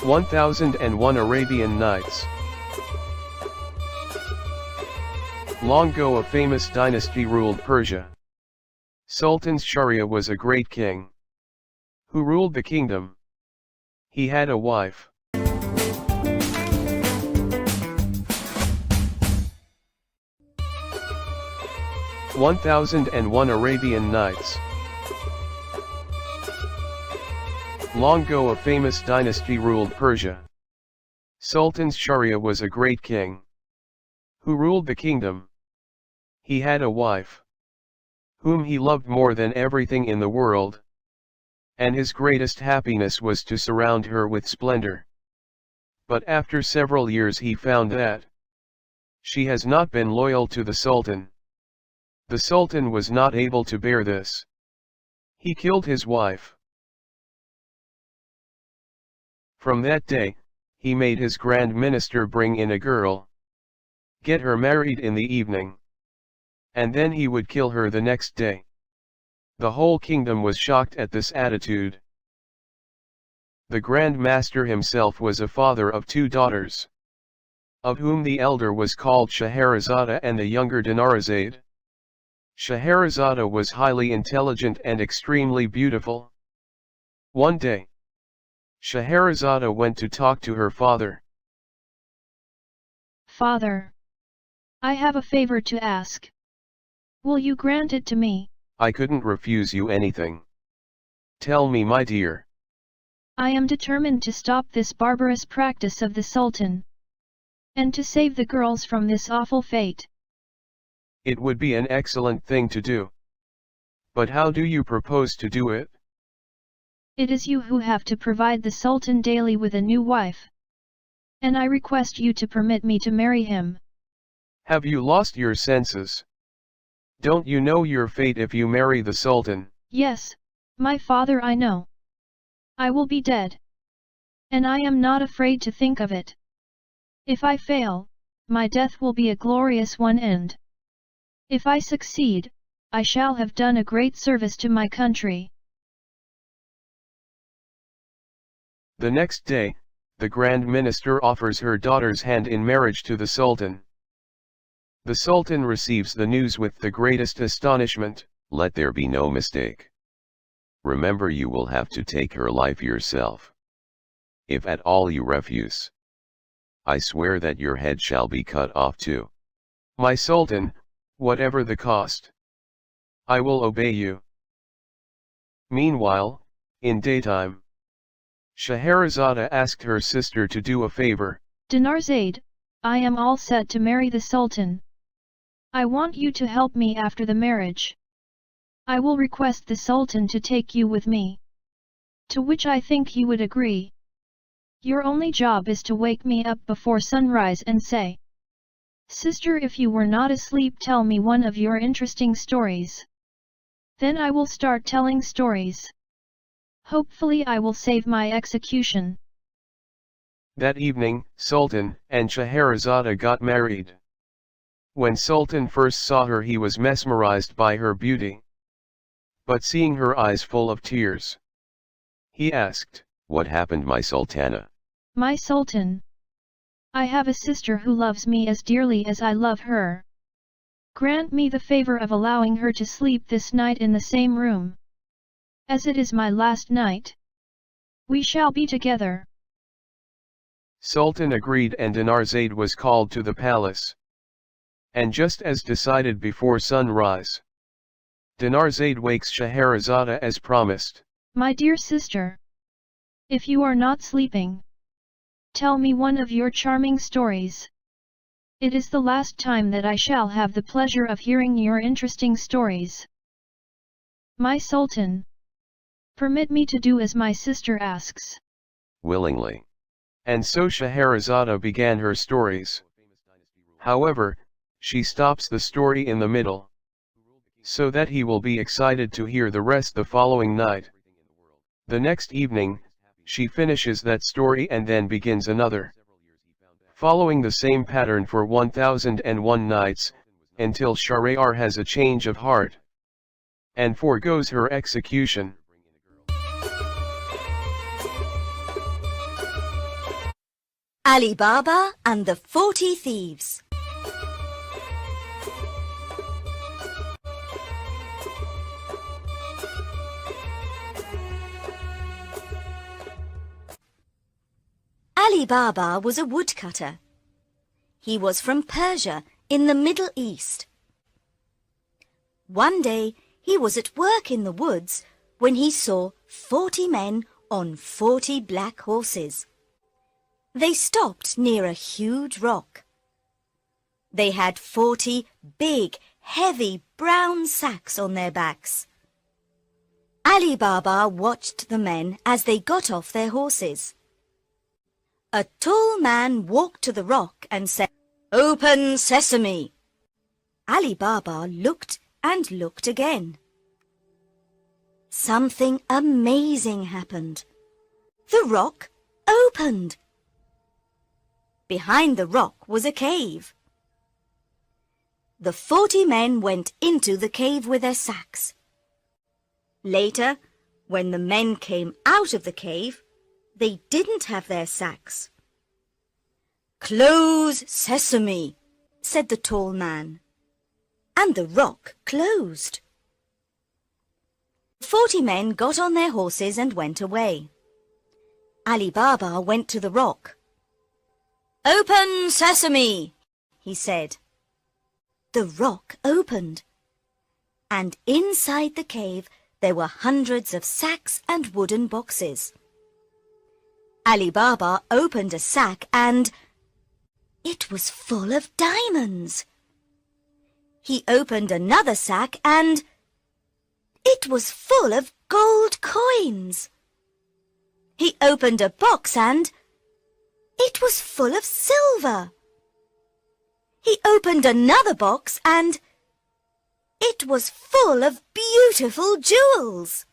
1001 Arabian Nights. Long ago a famous dynasty ruled Persia. Sultan Sharia was a great king who ruled the kingdom. He had a wife. 1001 Arabian Nights. Long ago a famous dynasty ruled Persia. Sultan Sharia was a great king who ruled the kingdom. He had a wife whom he loved more than everything in the world, and his greatest happiness was to surround her with splendor. But after several years he found that she has not been loyal to the Sultan. The Sultan was not able to bear this. He killed his wife. From that day, he made his grand minister bring in a girl, get her married in the evening, and then he would kill her the next day. The whole kingdom was shocked at this attitude. The Grand Master himself was a father of 2 daughters, of whom the elder was called Scheherazade and the younger Dinarzade. Scheherazade was highly intelligent and extremely beautiful. One day, Scheherazade went to talk to her father. Father, I have a favor to ask. Will you grant it to me? I couldn't refuse you anything. Tell me, my dear. I am determined to stop this barbarous practice of the Sultan, and to save the girls from this awful fate. It would be an excellent thing to do. But how do you propose to do it? It is you who have to provide the Sultan daily with a new wife, and I request you to permit me to marry him. Have you lost your senses? Don't you know your fate if you marry the Sultan? Yes, my father, I know. I will be dead. And I am not afraid to think of it. If I fail, my death will be a glorious one, and if I succeed, I shall have done a great service to my country. The next day, the Grand Minister offers her daughter's hand in marriage to the Sultan. The Sultan receives the news with the greatest astonishment. Let there be no mistake. Remember, you will have to take her life yourself. If at all you refuse, I swear that your head shall be cut off too. My Sultan, whatever the cost, I will obey you. Meanwhile, in daytime, Scheherazade asked her sister to do a favor. Dinarzade, I am all set to marry the Sultan. I want you to help me after the marriage. I will request the Sultan to take you with me, to which I think he would agree. Your only job is to wake me up before sunrise and say, "Sister, if you were not asleep, tell me one of your interesting stories." Then I will start telling stories. Hopefully I will save my execution. That evening, Sultan and Scheherazade got married. When Sultan first saw her, he was mesmerized by her beauty. But seeing her eyes full of tears, he asked, "What happened, my Sultana?" My Sultan, I have a sister who loves me as dearly as I love her. Grant me the favor of allowing her to sleep this night in the same room. As it is my last night, we shall be together. Sultan agreed, and Dinarzade was called to the palace. And just as decided before sunrise, Dinarzade wakes Scheherazade as promised. My dear sister, if you are not sleeping, tell me one of your charming stories. It is the last time that I shall have the pleasure of hearing your interesting stories. My Sultan, permit me to do as my sister asks. Willingly. And so Scheherazade began her stories. However, she stops the story in the middle, so that he will be excited to hear the rest the following night. The next evening, she finishes that story and then begins another, following the same pattern for 1001 nights, until Shahryar has a change of heart and forgoes her execution. Ali Baba and the 40 Thieves. Ali Baba was a woodcutter. He was from Persia in the Middle East. One day he was at work in the woods when he saw 40 men on 40 black horses. They stopped near a huge rock. They had 40 big, heavy brown sacks on their backs. Ali Baba watched the men as they got off their horses. A tall man walked to the rock and said, "Open sesame!" Ali Baba looked and looked again. Something amazing happened. The rock opened. Behind the rock was a cave. The 40 men went into the cave with their sacks. Later, when the men came out of the cave, they didn't have their sacks. "Close sesame," said the tall man, and the rock closed. 40 men got on their horses and went away. Ali Baba went to the rock. "Open sesame," he said. The rock opened, and inside the cave there were hundreds of sacks and wooden boxes. Ali Baba opened a sack and it was full of diamonds. He opened another sack and it was full of gold coins. He opened a box and it was full of silver. He opened another box and it was full of beautiful jewels.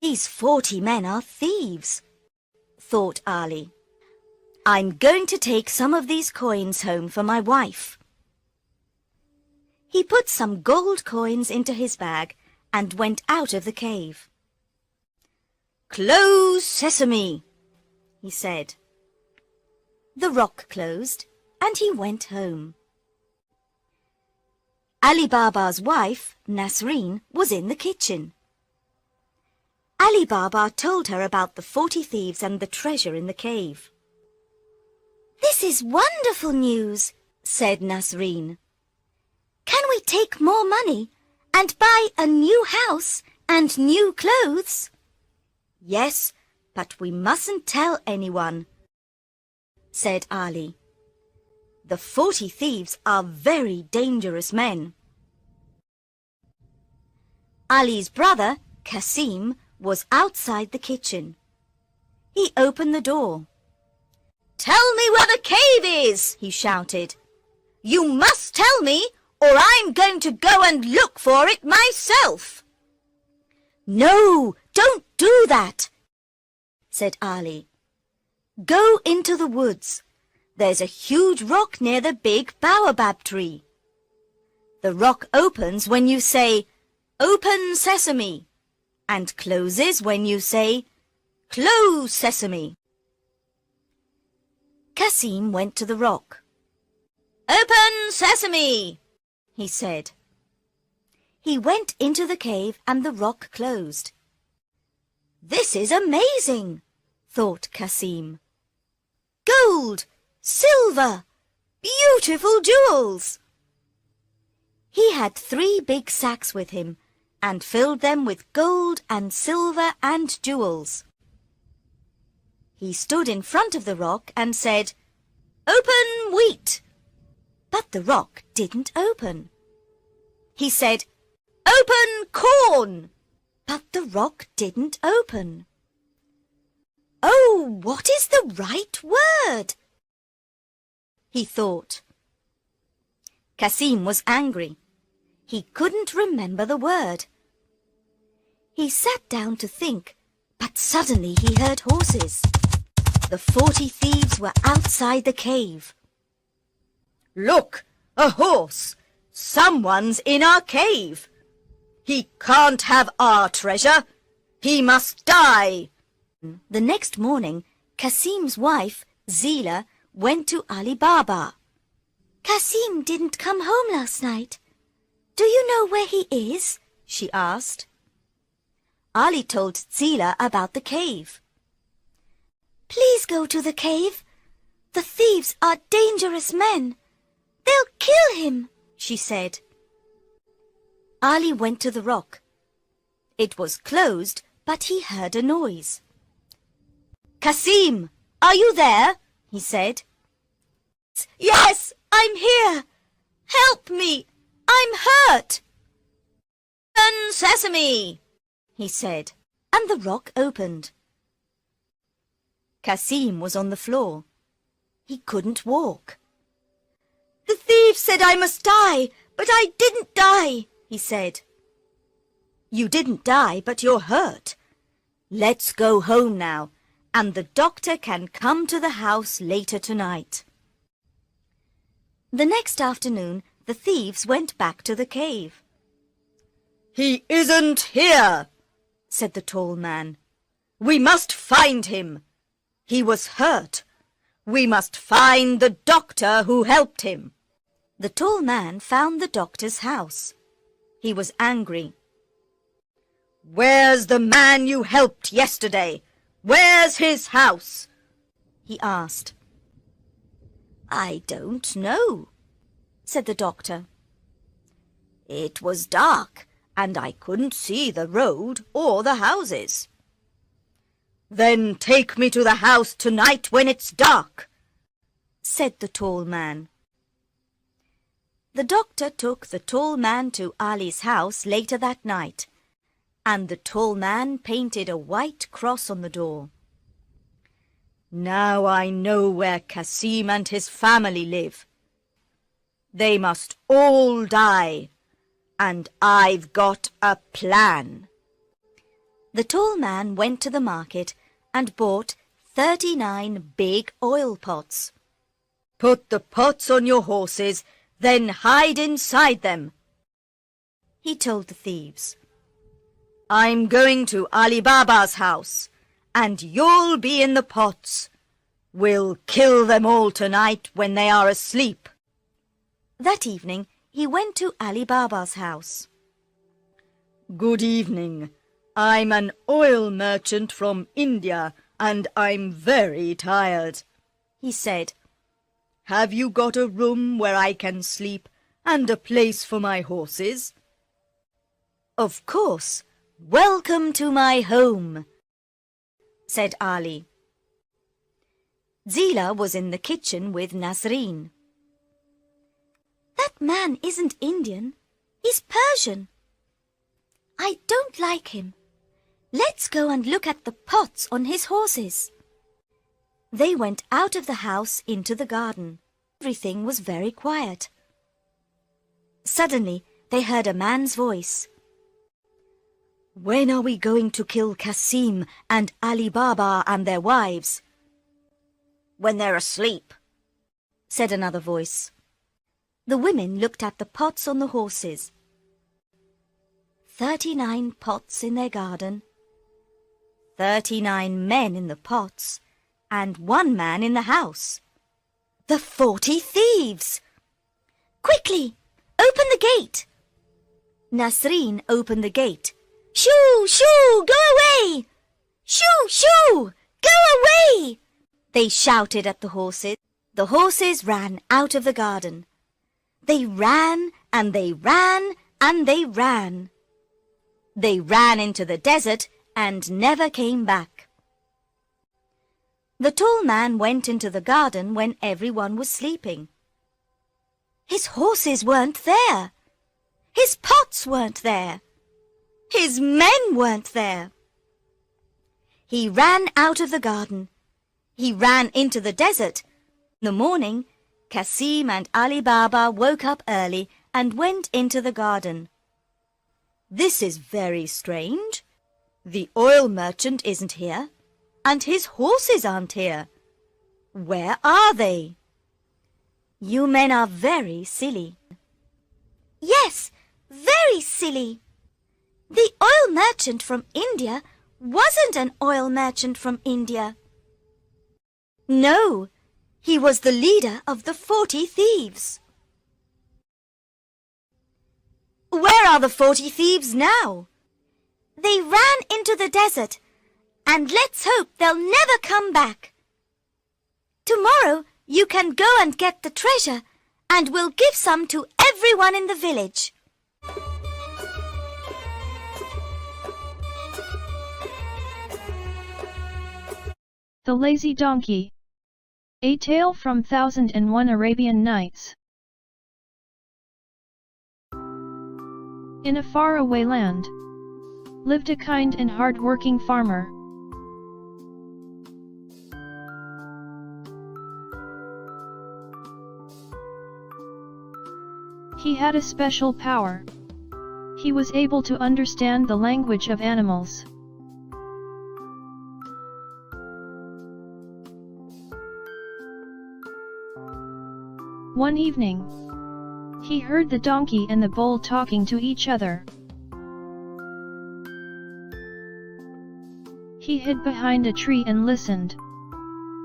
"These 40 men are thieves," thought Ali. "I'm going to take some of these coins home for my wife." He put some gold coins into his bag and went out of the cave. "Close sesame," he said. The rock closed and he went home. Ali Baba's wife, Nasreen, was in the kitchen. Ali Baba told her about the 40 thieves and the treasure in the cave. "This is wonderful news," said Nasreen. "Can we take more money and buy a new house and new clothes?" "Yes, but we mustn't tell anyone," said Ali. "The 40 thieves are very dangerous men." Ali's brother, Kasim, was outside the kitchen. He opened the door. "Tell me where the cave is," he shouted. "You must tell me, or I'm going to go and look for it myself." "No, don't do that," said Ali. "Go into the woods. There's a huge rock near the big baobab tree. The rock opens when you say, 'Open sesame,' and closes when you say, 'Close sesame.'" Kasim went to the rock. "Open sesame," he said. He went into the cave and the rock closed. "This is amazing," thought Kasim. "Gold, silver, beautiful jewels." He had 3 big sacks with him and filled them with gold and silver and jewels. He stood in front of the rock and said, "Open wheat." But the rock didn't open. He said, "Open corn." But the rock didn't open. "Oh, what is the right word?" he thought. Kasim was angry. He couldn't remember the word. He sat down to think, but suddenly he heard horses. The 40 thieves were outside the cave. "Look, a horse! Someone's in our cave! He can't have our treasure! He must die!" The next morning, Kasim's wife, Zila went to Ali Baba. Kasim didn't come home last night. Do you know where he is? She asked. Ali told Zila about the cave. Please go to the cave. The thieves are dangerous men. They'll kill him, she said. Ali went to the rock. It was closed, but he heard a noise. Kasim, are you there? He said. Yes, I'm here. Help me. I'm hurt. Open sesame, he said, and the rock opened. Kasim was on the floor. He couldn't walk. The thieves said I must die, but I didn't die, he said. You didn't die, but you're hurt. Let's go home now, and the doctor can come to the house later tonight. The next afternoon, the thieves went back to the cave. He isn't here, said the tall man. We must find him. He was hurt. We must find the doctor who helped him. The tall man found the doctor's house. He was angry. Where's the man you helped yesterday? Where's his house? He asked. I don't know, said the doctor. It was dark, and I couldn't see the road or the houses. Then take me to the house tonight when it's dark, said the tall man. The doctor took the tall man to Ali's house later that night, and the tall man painted a white cross on the door. Now I know where Kasim and his family live. They must all die, and I've got a plan. The tall man went to the market and bought 39 big oil pots. Put the pots on your horses, then hide inside them, he told the thieves. I'm going to Ali Baba's house, and you'll be in the pots. We'll kill them all tonight when they are asleep. That evening, he went to Ali Baba's house. Good evening. I'm an oil merchant from India, and I'm very tired, he said. Have you got a room where I can sleep and a place for my horses? Of course. Welcome to my home, said Ali. Zila was in the kitchen with Nasreen. That man isn't Indian. He's Persian. I don't like him. Let's go and look at the pots on his horses. They went out of the house into the garden. Everything was very quiet. Suddenly, they heard a man's voice. When are we going to kill Kasim and Ali Baba and their wives? When they're asleep, said another voice. The women looked at the pots on the horses. 39 pots in their garden, 39 men in the pots, and 1 man in the house. The 40 thieves! Quickly, open the gate! Nasreen opened the gate. Shoo, shoo, go away! Shoo, shoo, go away! They shouted at the horses. The horses ran out of the garden. They ran and they ran and they ran. They ran into the desert and never came back. The tall man went into the garden when everyone was sleeping. His horses weren't there. His pots weren't there. His men weren't there. He ran out of the garden. He ran into the desert. In the morning, Kasim and Ali Baba woke up early and went into the garden. This is very strange. The oil merchant isn't here, and his horses aren't here. Where are they? You men are very silly. Yes, very silly. The oil merchant from India wasn't an oil merchant from India. No, He was the leader of the 40 thieves. Where are the 40 thieves now? They ran into the desert, and let's hope they'll never come back. Tomorrow you can go and get the treasure, and we'll give some to everyone in the village. The Lazy Donkey. A Tale from 1001 Arabian Nights. In a faraway land, lived a kind and hard-working farmer. He had a special power. He was able to understand the language of animals. One evening, he heard the donkey and the bull talking to each other. He hid behind a tree and listened.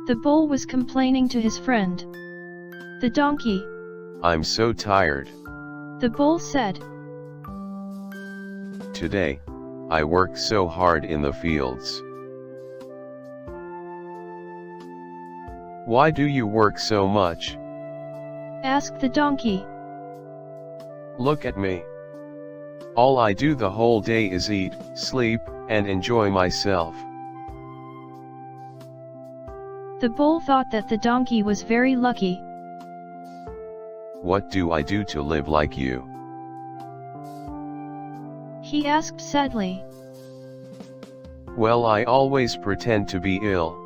The bull was complaining to his friend, the donkey. I'm so tired. The bull said. Today, I worked so hard in the fields. Why do you work so much? Asked the donkey. Look at me. All I do the whole day is eat, sleep, and enjoy myself. The bull thought that the donkey was very lucky. What do I do to live like you? He asked sadly. Well, I always pretend to be ill.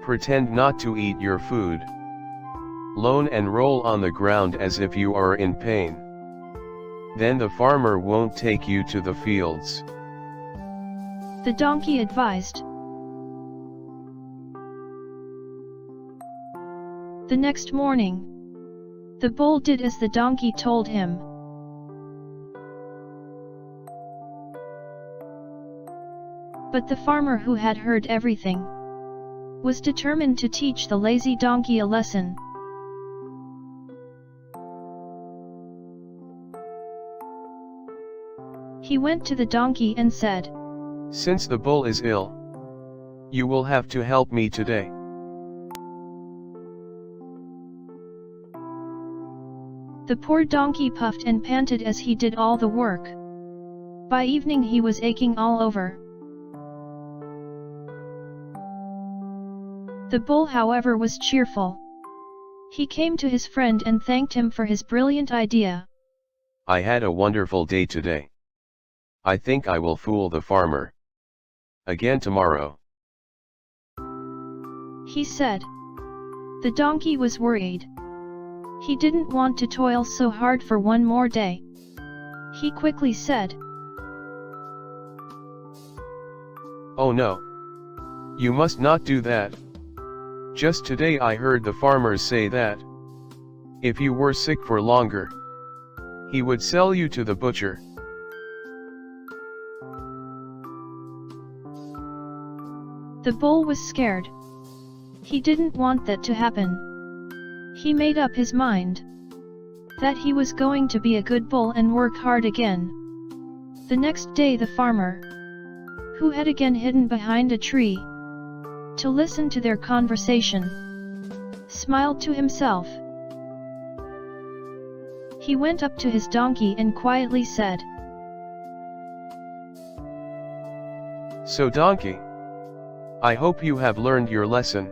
Pretend not to eat your food. Lone and roll on the ground as if you are in pain. Then the farmer won't take you to the fields. The donkey advised. The next morning, the bull did as the donkey told him. But the farmer, who had heard everything, was determined to teach the lazy donkey a lesson. He went to the donkey and said, Since the bull is ill, you will have to help me today. The poor donkey puffed and panted as he did all the work. By evening he was aching all over. The bull, however, was cheerful. He came to his friend and thanked him for his brilliant idea. I had a wonderful day today. I think I will fool the farmer again tomorrow, he said. The donkey was worried. He didn't want to toil so hard for one more day. He quickly said, Oh no! You must not do that. Just today I heard the farmers say that if you were sick for longer, he would sell you to the butcher. The bull was scared. He didn't want that to happen. He made up his mind that he was going to be a good bull and work hard again. The next day the farmer, who had again hidden behind a tree to listen to their conversation, smiled to himself. He went up to his donkey and quietly said, So donkey, I hope you have learned your lesson.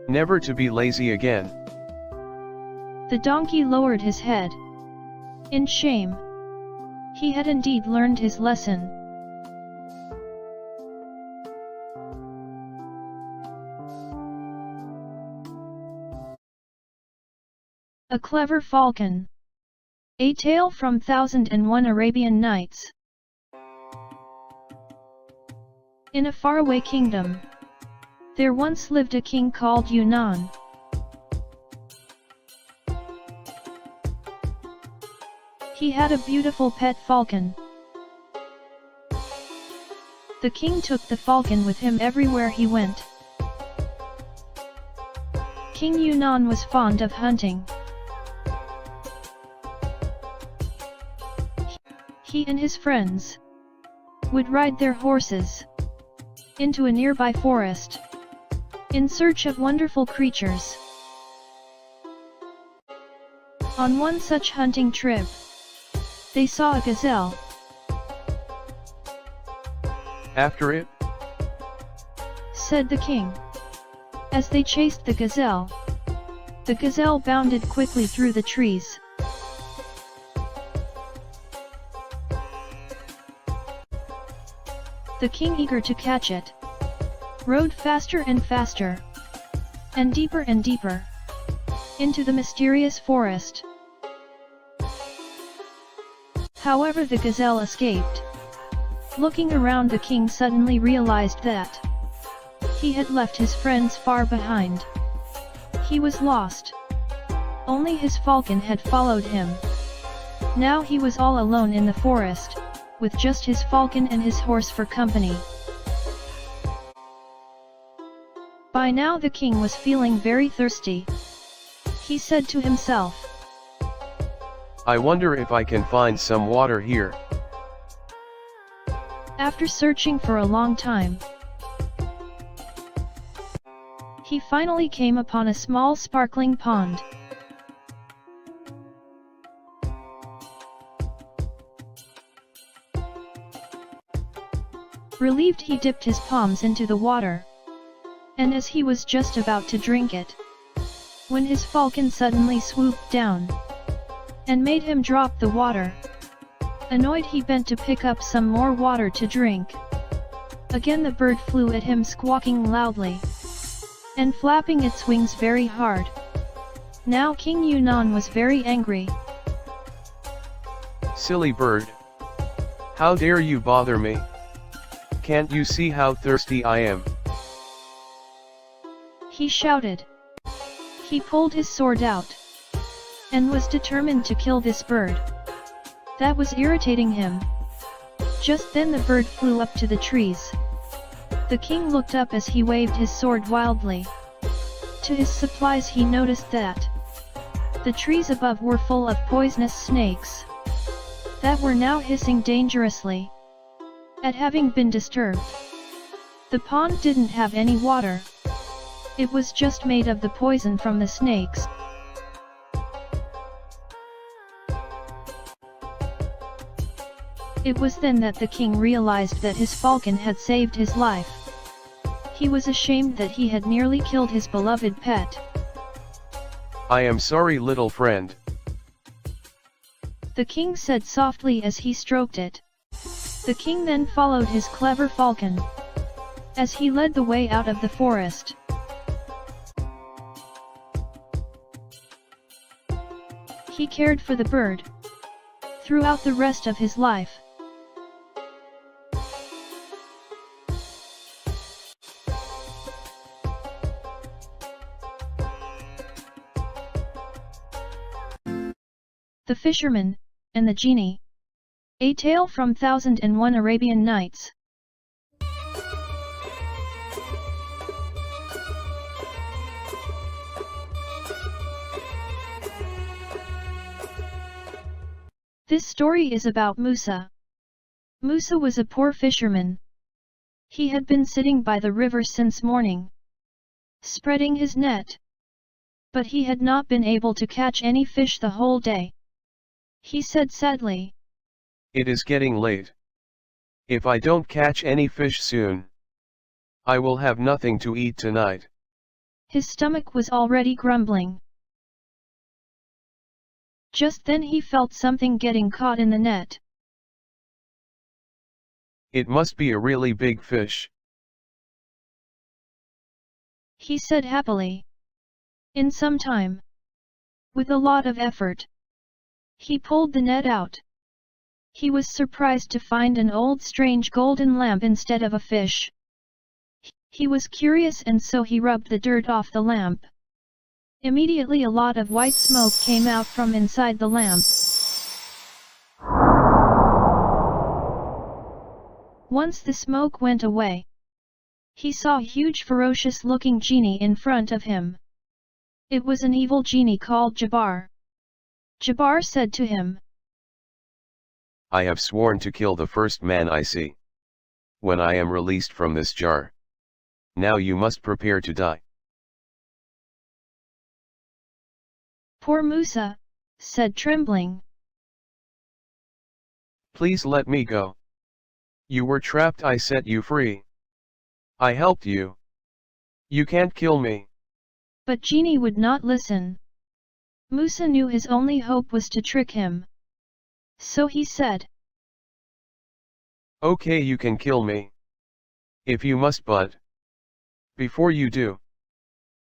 Never to be lazy again. The donkey lowered his head in shame. He had indeed learned his lesson. A Clever Falcon. A Tale from 1001 Arabian Nights. In a faraway kingdom, there once lived a king called Yunnan. He had a beautiful pet falcon. The king took the falcon with him everywhere he went. King Yunnan was fond of hunting. He and his friends would ride their horses into a nearby forest in search of wonderful creatures. On one such hunting trip, they saw a gazelle. After it, said the king. As they chased the gazelle bounded quickly through the trees. The king, eager to catch it, rode faster and faster, and deeper into the mysterious forest. However, the gazelle escaped. Looking around, the king suddenly realized that he had left his friends far behind. He was lost. Only his falcon had followed him. Now he was all alone in the forest, with just his falcon and his horse for company. By now the king was feeling very thirsty. He said to himself, I wonder if I can find some water here. After searching for a long time, he finally came upon a small sparkling pond. Relieved, he dipped his palms into the water, and as he was just about to drink it, when his falcon suddenly swooped down and made him drop the water. Annoyed, he bent to pick up some more water to drink. Again the bird flew at him, squawking loudly and flapping its wings very hard. Now King Yunnan was very angry. Silly bird! How dare you bother me? Can't you see how thirsty I am? He shouted. He pulled his sword out and was determined to kill this bird that was irritating him. Just then the bird flew up to the trees. The king looked up as he waved his sword wildly. To his surprise, he noticed that the trees above were full of poisonous snakes that were now hissing dangerously at having been disturbed. The pond didn't have any water. It was just made of the poison from the snakes. It was then that the king realized that his falcon had saved his life. He was ashamed that he had nearly killed his beloved pet. I am sorry, little friend. The king said softly as he stroked it. The king then followed his clever falcon as he led the way out of the forest. He cared for the bird throughout the rest of his life. The Fisherman and the Genie. A Tale from 1001 Arabian Nights. This story is about Musa. Musa was a poor fisherman. He had been sitting by the river since morning, spreading his net. But he had not been able to catch any fish the whole day. He said sadly, It is getting late. If I don't catch any fish soon, I will have nothing to eat tonight. His stomach was already grumbling. Just then he felt something getting caught in the net. It must be a really big fish, he said happily. In some time, with a lot of effort, he pulled the net out. He was surprised to find an old strange golden lamp instead of a fish. He was curious, and so he rubbed the dirt off the lamp. Immediately a lot of white smoke came out from inside the lamp. Once the smoke went away, he saw a huge ferocious-looking genie in front of him. It was an evil genie called Jabbar. Jabbar said to him, I have sworn to kill the first man I see, when I am released from this jar. Now you must prepare to die. Poor Musa said trembling. Please let me go. You were trapped, I set you free. I helped you. You can't kill me. But genie would not listen. Musa knew his only hope was to trick him. So he said, Okay, you can kill me. If you must, but before you do,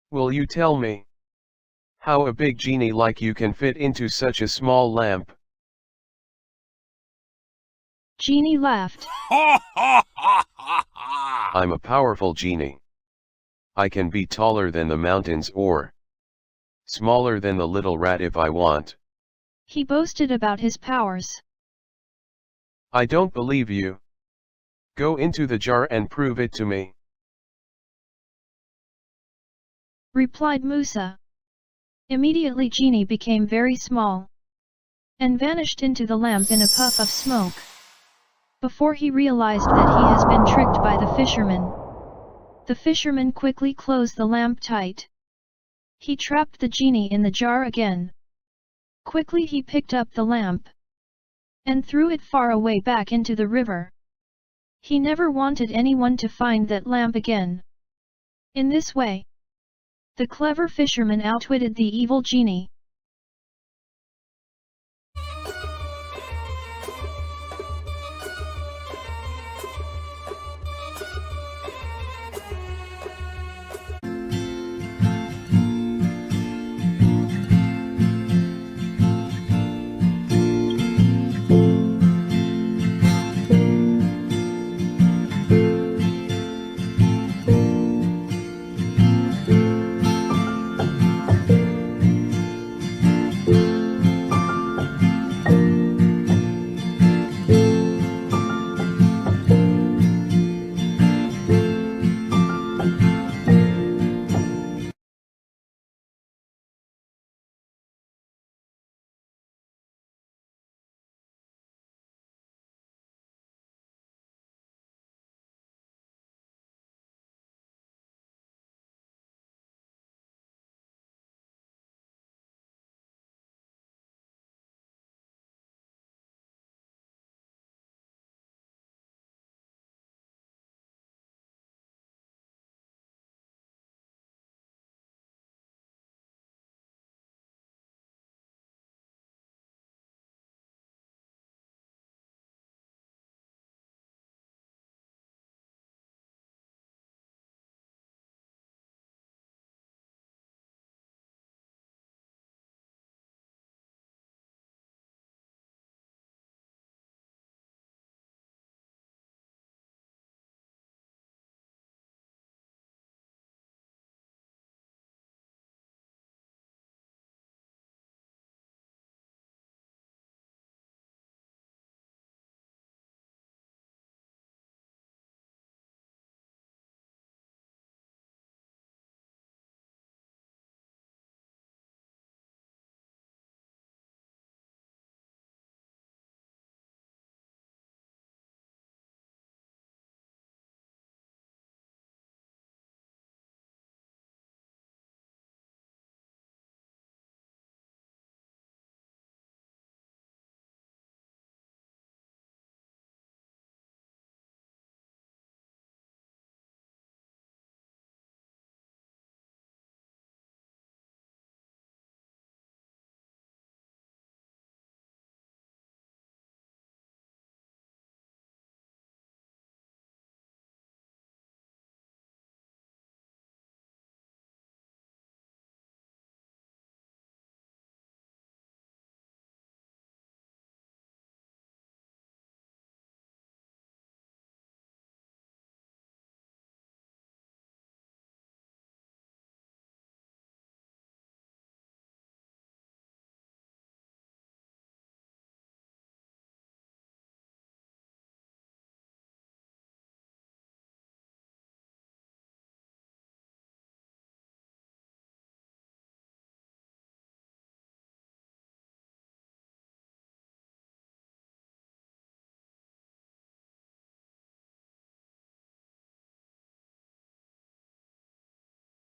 will you tell me how a big genie like you can fit into such a small lamp? Genie laughed. I'm a powerful genie. I can be taller than the mountains or smaller than the little rat if I want. He boasted about his powers. I don't believe you. Go into the jar and prove it to me, replied Musa. Immediately Genie became very small and vanished into the lamp in a puff of smoke. Before he realized that he has been tricked by the fisherman quickly closed the lamp tight. He trapped the genie in the jar again. Quickly he picked up the lamp and threw it far away back into the river. He never wanted anyone to find that lamp again. In this way, the clever fisherman outwitted the evil genie.